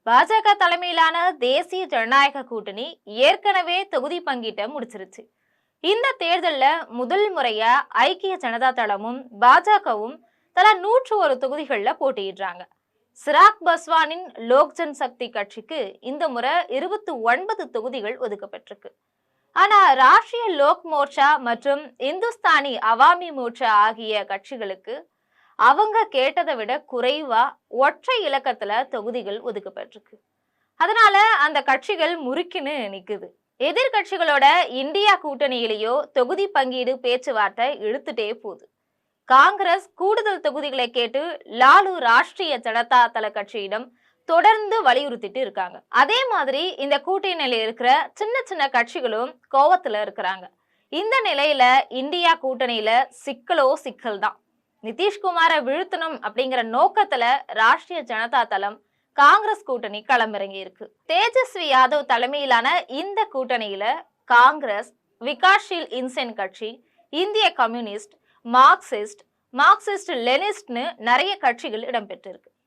பாஜக தலைமையிலான தேசிய ஜனநாயக கூட்டணி ஏற்கனவே தொகுதி பங்கீட்டை முடிச்சிருச்சு. இந்த தேர்தல்ல முதல் முறையா ஐக்கிய ஜனதா தளமும் பாஜகவும் தலா 101 தொகுதிகள்ல போட்டியிடுறாங்க. சிராக் பஸ்வானின் லோக் ஜன் சக்தி கட்சிக்கு இந்த முறை 29 தொகுதிகள் ஒதுக்கப்பட்டிருக்கு. ஆனா ராஷ்டிரிய லோக் மோர்ச்சா மற்றும் இந்துஸ்தானி அவாமி மோர்ச்சா ஆகிய கட்சிகளுக்கு அவங்க கேட்டதை விட குறைவா ஒற்றை இலக்கத்துல தொகுதிகள் ஒதுக்கப்பட்டிருக்கு. அதனால அந்த கட்சிகள் முறுக்கின்னு நிக்குது. எதிர்கட்சிகளோட இந்தியா கூட்டணியிலேயோ தொகுதி பங்கீடு பேச்சுவார்த்தை இழுத்துட்டே போகுது. காங்கிரஸ் கூடுதல் தொகுதிகளை கேட்டு லாலு ராஷ்டிரிய ஜனதா தள கட்சியிடம் தொடர்ந்து வலியுறுத்திட்டு இருக்காங்க. அதே மாதிரி இந்த கூட்டணியில இருக்கிற சின்ன சின்ன கட்சிகளும் கோவத்துல இருக்கிறாங்க. இந்த நிலையில இந்தியா கூட்டணியில சிக்கலோ சிக்கல் தான். நிதிஷ்குமாரை வீழ்த்தணும் அப்படிங்கிற நோக்கத்துல ராஷ்டிரிய ஜனதா தளம் காங்கிரஸ் கூட்டணி களமிறங்கி இருக்கு. தேஜஸ்வி யாதவ் தலைமையிலான இந்த கூட்டணியில காங்கிரஸ், விகாஸ்ஷீல் இன்சென் கட்சி, இந்திய கம்யூனிஸ்ட், மார்க்சிஸ்ட் லெனிஸ்ட்னு நிறைய கட்சிகள் இடம்பெற்றிருக்கு.